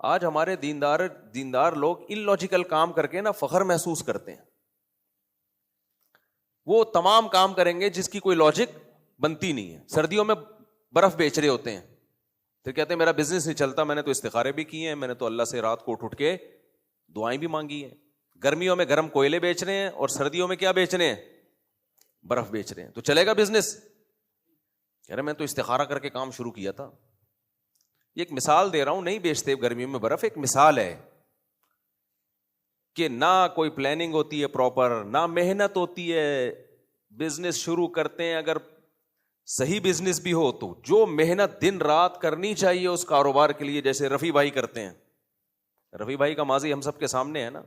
آج ہمارے دیندار لوگ ان لاجیکل کام کر کے نا فخر محسوس کرتے ہیں. وہ تمام کام کریں گے جس کی کوئی لاجک بنتی نہیں ہے. سردیوں میں برف بیچ رہے ہوتے ہیں, پھر کہتے ہیں میرا بزنس نہیں چلتا, میں نے تو استخارے بھی کیے ہیں, میں نے تو اللہ سے رات کو اٹھ کے دعائیں بھی مانگی ہیں. گرمیوں میں گرم کوئلے بیچ رہے ہیں اور سردیوں میں کیا بیچ رہے ہیں؟ برف بیچ رہے ہیں. تو چلے گا بزنس؟ کہہ رہے میں تو استخارہ کر کے کام شروع کیا تھا. یہ ایک مثال دے رہا ہوں, نہیں بیچتے گرمیوں میں برف, ایک مثال ہے کہ نہ کوئی پلاننگ ہوتی ہے پراپر, نہ محنت ہوتی ہے. بزنس شروع کرتے ہیں, اگر صحیح بزنس بھی ہو تو جو محنت دن رات کرنی چاہیے اس کاروبار کے لیے, جیسے رفیع بھائی کرتے ہیں. رفیع بھائی کا ماضی ہم سب کے سامنے ہے نا,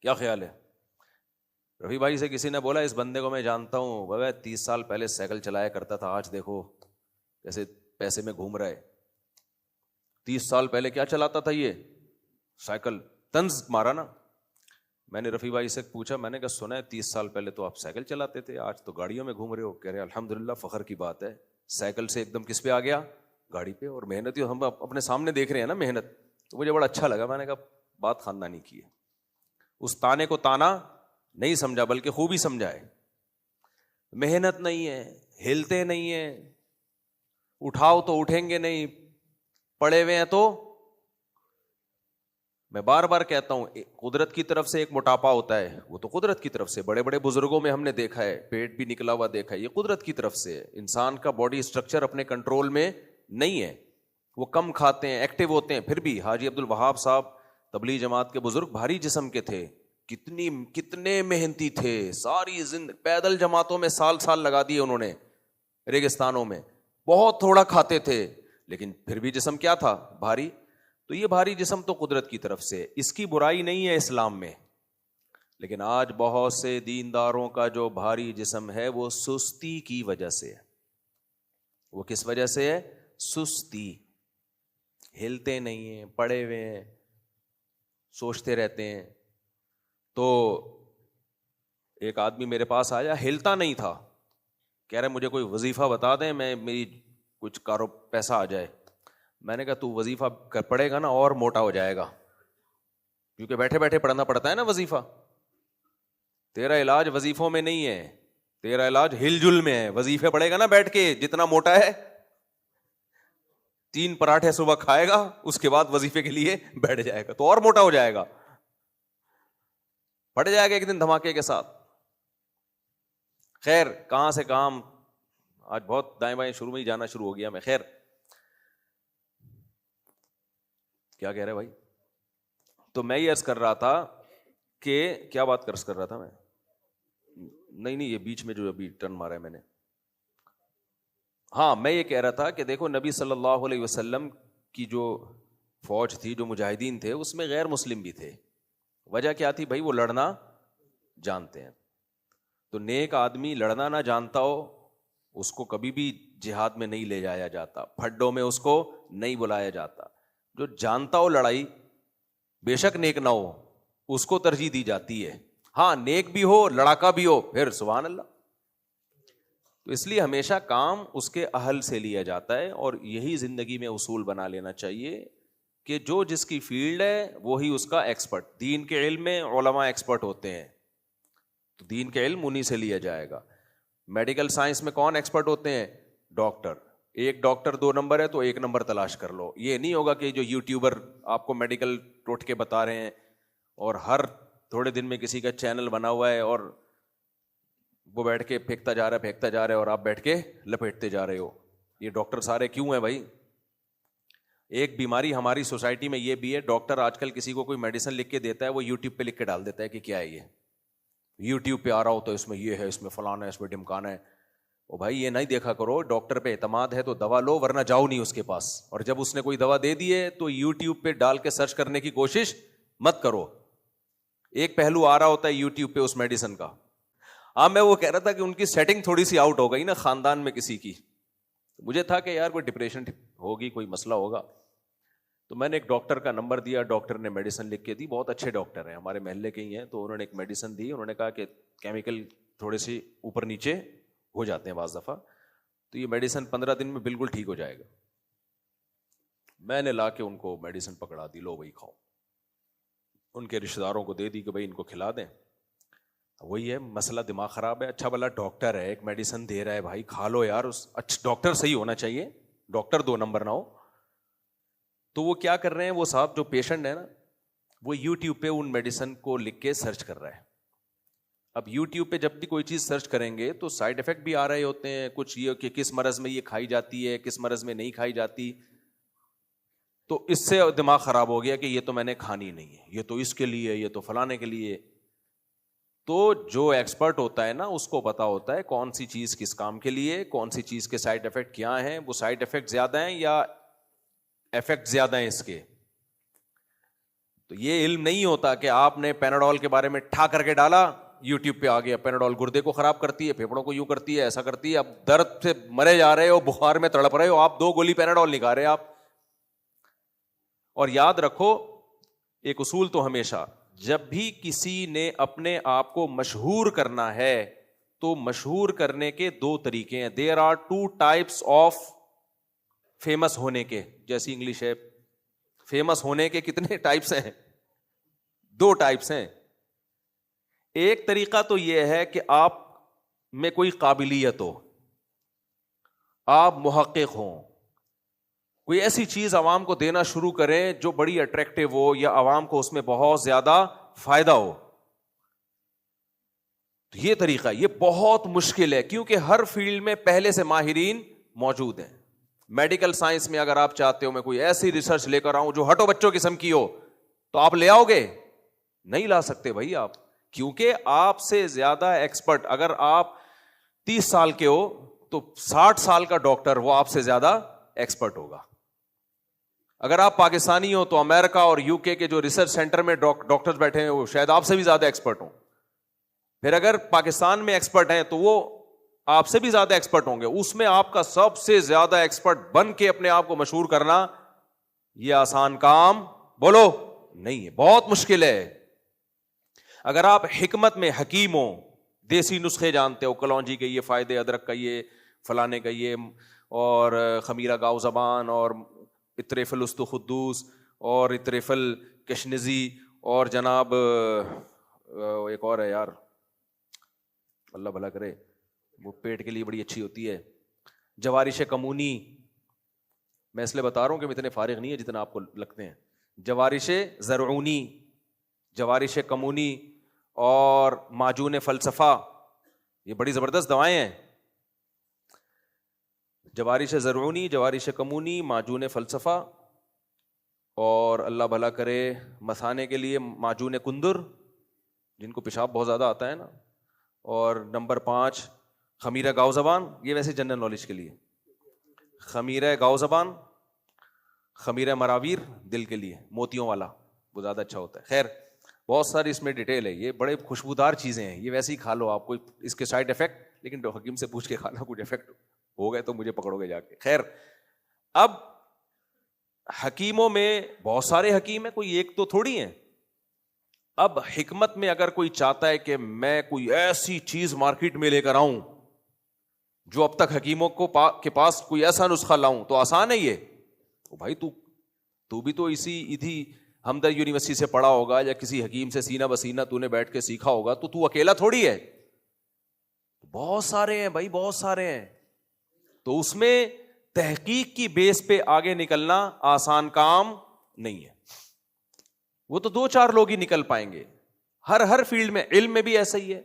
کیا خیال ہے؟ رفیع بھائی سے کسی نے بولا اس بندے کو میں جانتا ہوں, بابا 30 سال پہلے سائیکل چلایا کرتا تھا, آج دیکھو کیسے پیسے میں گھوم رہا ہے. 30 سال پہلے کیا چلاتا تھا یہ سائیکل؟ طنز مارا نا. میں نے رفیع بھائی سے پوچھا, میں نے کہا سنا ہے 30 سال پہلے تو آپ سائیکل چلاتے تھے, آج تو گاڑیوں میں گھوم رہے ہو. کہہ رہے الحمدللہ فخر کی بات ہے, سائیکل سے ایک دم کس پہ آ گیا؟ گاڑی پہ. اور محنت ہم اپنے سامنے دیکھ رہے ہیں نا محنت, تو مجھے بڑا اچھا لگا. میں نے کہا بات خاندانی کی ہے. اس تانے کو تانا نہیں سمجھا بلکہ خوبی سمجھا ہے. محنت نہیں ہے, ہلتے نہیں ہیں, اٹھاؤ تو اٹھیں گے نہیں, پڑے ہوئے ہیں. تو میں بار بار کہتا ہوں قدرت کی طرف سے ایک موٹاپا ہوتا ہے, وہ تو قدرت کی طرف سے, بڑے بڑے بزرگوں میں ہم نے دیکھا ہے پیٹ بھی نکلا ہوا دیکھا ہے, یہ قدرت کی طرف سے. انسان کا باڈی اسٹرکچر اپنے کنٹرول میں نہیں ہے, وہ کم کھاتے ہیں, ایکٹیو ہوتے ہیں. پھر بھی حاجی عبد الوہاب صاحب تبلیغ جماعت کے بزرگ بھاری جسم کے تھے, کتنے محنتی تھے, ساری پیدل جماعتوں میں سال لگا دیے انہوں نے, ریگستانوں میں, بہت تھوڑا کھاتے تھے لیکن پھر بھی جسم کیا تھا؟ بھاری. تو یہ بھاری جسم تو قدرت کی طرف سے, اس کی برائی نہیں ہے اسلام میں. لیکن آج بہت سے دینداروں کا جو بھاری جسم ہے وہ سستی کی وجہ سے ہے. وہ کس وجہ سے ہے؟ سستی. ہلتے نہیں ہیں, پڑے ہوئے ہیں, سوچتے رہتے ہیں. تو ایک آدمی میرے پاس آیا, ہلتا نہیں تھا, کہہ رہے مجھے کوئی وظیفہ بتا دیں, میری کچھ پیسہ آ جائے. میں نے کہا تو وظیفہ پڑھے گا نا اور موٹا ہو جائے گا, کیونکہ بیٹھے بیٹھے پڑھنا پڑتا ہے نا وظیفہ. تیرا علاج وظیفوں میں نہیں ہے, تیرا علاج ہل جل میں ہے. وظیفے پڑھے گا نا بیٹھ کے, جتنا موٹا ہے 3 پراٹھے صبح کھائے گا, اس کے بعد وظیفے کے لیے بیٹھ جائے گا تو اور موٹا ہو جائے گا, پڑ جائے گا ایک دن دھماکے کے ساتھ. خیر کہاں سے کام, آج بہت دائیں بائیں شروع میں ہی جانا شروع ہو گیا میں. خیر کیا کہہ رہے بھائی؟ تو میں یہ عرض کر رہا تھا کہ کیا بات عرض کر رہا تھا میں, نہیں یہ بیچ میں جو ابھی ٹرن مارا ہے میں نے, ہاں میں یہ کہہ رہا تھا کہ دیکھو نبی صلی اللہ علیہ وسلم کی جو فوج تھی, جو مجاہدین تھے, اس میں غیر مسلم بھی تھے. وجہ کیا تھی بھائی؟ وہ لڑنا جانتے ہیں. تو نیک آدمی لڑنا نہ جانتا ہو اس کو کبھی بھی جہاد میں نہیں لے جایا جاتا, پھڈوں میں اس کو نہیں بلایا جاتا. جو جانتا ہو لڑائی, بے شک نیک نہ ہو, اس کو ترجیح دی جاتی ہے. ہاں نیک بھی ہو, لڑاکا بھی ہو, پھر سبحان اللہ. تو اس لیے ہمیشہ کام اس کے اہل سے لیا جاتا ہے, اور یہی زندگی میں اصول بنا لینا چاہیے کہ جو جس کی فیلڈ ہے وہی اس کا ایکسپرٹ. دین کے علم میں علماء ایکسپرٹ ہوتے ہیں, تو دین کے علم انہی سے لیا جائے گا. میڈیکل سائنس میں کون ایکسپرٹ ہوتے ہیں؟ ڈاکٹر. ایک ڈاکٹر 2 نمبر ہے تو 1 نمبر تلاش کر لو. یہ نہیں ہوگا کہ جو یوٹیوبر آپ کو میڈیکل ٹوٹکے بتا رہے ہیں اور ہر تھوڑے دن میں کسی کا چینل بنا ہوا ہے اور وہ بیٹھ کے پھینکتا جا رہا ہے اور آپ بیٹھ کے لپیٹتے جا رہے ہو. یہ ڈاکٹر سارے کیوں ہیں بھائی؟ ایک بیماری ہماری سوسائٹی میں یہ بھی ہے, ڈاکٹر آج کل کسی کو کوئی میڈیسن لکھ کے دیتا ہے, وہ یوٹیوب پہ لکھ کے ڈال دیتا ہے کہ کیا ہے یہ, یوٹیوب پہ آ رہا ہو تو اس میں یہ ہے, اس میں فلانا ہے, اس میں ڈمکانا ہے. او بھائی یہ نہیں دیکھا کرو, ڈاکٹر پہ اعتماد ہے تو دوا لو, ورنہ جاؤ نہیں اس کے پاس. اور جب اس نے کوئی دوا دے دی ہے تو یوٹیوب پہ ڈال کے سرچ کرنے کی کوشش مت کرو. ایک پہلو آ رہا ہوتا ہے یوٹیوب پہ اس میڈیسن کا. ہاں میں وہ کہہ رہا تھا کہ ان کی سیٹنگ تھوڑی سی آؤٹ ہو گئی نا خاندان میں کسی کی. مجھے تھا کہ یار کوئی ڈپریشن ہوگی, کوئی مسئلہ ہوگا, تو میں نے ایک ڈاکٹر کا نمبر دیا. ڈاکٹر نے میڈیسن لکھ کے دی, بہت اچھے ڈاکٹر ہیں, ہمارے محلے کے ہی ہیں. تو انہوں نے ایک میڈیسن دی, انہوں نے کہا کہ کیمیکل تھوڑے سے اوپر نیچے ہو جاتے ہیں بعض دفعہ, تو یہ میڈیسن 15 دن میں بالکل ٹھیک ہو جائے گا. میں نے لا کے ان کو میڈیسن پکڑا دی, لو بھائی کھاؤ. ان کے رشتہ داروں کو دے دی کہ بھائی ان کو کھلا دیں. وہی ہے مسئلہ, دماغ خراب ہے. اچھا بھلا ڈاکٹر ہے, ایک میڈیسن دے رہا ہے, بھائی کھا لو یار. اچھا ڈاکٹر صحیح ہونا چاہیے, ڈاکٹر 2 نمبر نہ ہو. تو وہ کیا کر رہے ہیں, وہ صاحب جو پیشنٹ ہے نا, وہ یوٹیوب پہ ان میڈیسن کو لکھ کے سرچ کر رہا ہے. اب یوٹیوب پہ جب بھی کوئی چیز سرچ کریں گے تو سائڈ افیکٹ بھی آ رہے ہوتے ہیں, کچھ یہ کہ کس مرض میں یہ کھائی جاتی ہے, کس مرض میں نہیں کھائی جاتی. تو اس سے دماغ خراب ہو گیا کہ یہ تو میں نے کھانی نہیں ہے, یہ تو اس کے لیے, یہ تو فلانے کے لیے. تو جو ایکسپرٹ ہوتا ہے نا, اس کو پتا ہوتا ہے کون سی چیز کس کام کے لیے, کون سی چیز کے سائڈ افیکٹ کیا ہیں, وہ سائڈ افیکٹ زیادہ ہیں یا افیکٹ زیادہ ہیں اس کے. تو یہ علم نہیں ہوتا کہ آپ نے پیناڈول کے بارے میں ٹھا کر کے ڈالا, یوٹیوب پہ آ گیا پیناڈول گردے کو خراب کرتی ہے, پھیپڑوں کو یوں کرتی ہے, ایسا کرتی ہے. اب درد سے مرے جا رہے ہو, بخار میں تڑپ رہے ہو, آپ 2 گولی پیناڈول نہیں کھا رہے آپ. اور یاد رکھو ایک اصول تو ہمیشہ, جب بھی کسی نے اپنے آپ کو مشہور کرنا ہے تو مشہور کرنے کے 2 طریقے ہیں. دیر آر 2 ٹائپس آف فیمس ہونے کے, جیسی انگلش ہے, فیمس ہونے کے کتنے ٹائپس ہیں؟ 2 ٹائپس ہیں. ایک طریقہ تو یہ ہے کہ آپ میں کوئی قابلیت ہو, آپ محقق ہوں, کوئی ایسی چیز عوام کو دینا شروع کریں جو بڑی اٹریکٹیو ہو یا عوام کو اس میں بہت زیادہ فائدہ ہو. تو یہ طریقہ, یہ بہت مشکل ہے کیونکہ ہر فیلڈ میں پہلے سے ماہرین موجود ہیں. میڈیکل سائنس میں اگر آپ چاہتے ہو میں کوئی ایسی ریسرچ لے کر آؤں جو ہٹو بچوں قسم کی ہو, تو آپ لے آؤ گے؟ نہیں لا سکتے بھائی آپ, کیونکہ آپ سے زیادہ ایکسپرٹ, اگر آپ 30 سال کے ہو تو 60 سال کا ڈاکٹر وہ آپ سے زیادہ ایکسپرٹ ہوگا. اگر آپ پاکستانی ہو تو امریکہ اور UK کے جو ریسرچ سینٹر میں ڈاکٹر بیٹھے ہیں وہ شاید آپ سے بھی زیادہ ایکسپرٹ ہوں. پھر اگر پاکستان میں ایکسپرٹ ہیں تو وہ آپ سے بھی زیادہ ایکسپرٹ ہوں گے. اس میں آپ کا سب سے زیادہ ایکسپرٹ بن کے اپنے آپ کو مشہور کرنا یہ آسان کام بولو نہیں ہے, بہت مشکل ہے. اگر آپ حکمت میں حکیم ہو, دیسی نسخے جانتے ہو, کلونجی کے یہ فائدے, ادرک کا یہ, فلانے کا یہ, اور خمیرہ گاؤ زبان, اور اطریفل استخدوس, اور اطریفل کشنزی, اور جناب ایک اور ہے یار, اللہ بھلا کرے, وہ پیٹ کے لیے بڑی اچھی ہوتی ہے, جوارش کمونی. میں اس لیے بتا رہا ہوں کہ میں اتنے فارغ نہیں ہے جتنا آپ کو لگتے ہیں. جوارش زرعونی, جوارش کمونی, اور معجون فلسفہ, یہ بڑی زبردست دوائیں ہیں. جوارش زرعونی, جوارش کمونی, معجون فلسفہ, اور اللہ بھلا کرے مثانے کے لیے معجون کندر, جن کو پیشاب بہت زیادہ آتا ہے نا, اور نمبر 5 خمیرہ گاؤ زبان. یہ ویسے جنرل نالج کے لیے, خمیرہ گاؤ زبان, خمیرہ مراویر دل کے لیے, موتیوں والا وہ زیادہ اچھا ہوتا ہے. خیر بہت ساری اس میں ڈیٹیل ہے, یہ بڑے خوشبودار چیزیں ہیں, یہ ویسے ہی کھا لو آپ, کوئی اس کے سائڈ افیکٹ, لیکن حکیم سے پوچھ کے کھانا, کچھ افیکٹ ہو گئے تو مجھے پکڑو گے جا کے. خیر اب حکیموں میں بہت سارے حکیم ہیں, کوئی ایک تو تھوڑی ہیں. اب حکمت میں اگر کوئی چاہتا ہے کہ میں کوئی ایسی چیز مارکیٹ میں لے کر آؤں جو اب تک حکیموں کے پاس کوئی ایسا نسخہ لاؤں, تو آسان ہے یہ. بھائی تو بھی تو اسی ہمدرد یونیورسٹی سے پڑھا ہوگا یا کسی حکیم سے سینہ بسینہ تو نے بیٹھ کے سیکھا ہوگا, تو اکیلا تھوڑی ہے, بہت سارے ہیں بھائی, بہت سارے ہیں. تو اس میں تحقیق کی بیس پہ آگے نکلنا آسان کام نہیں ہے. وہ تو 2-4 لوگ ہی نکل پائیں گے. ہر فیلڈ میں, علم میں بھی ایسا ہی ہے.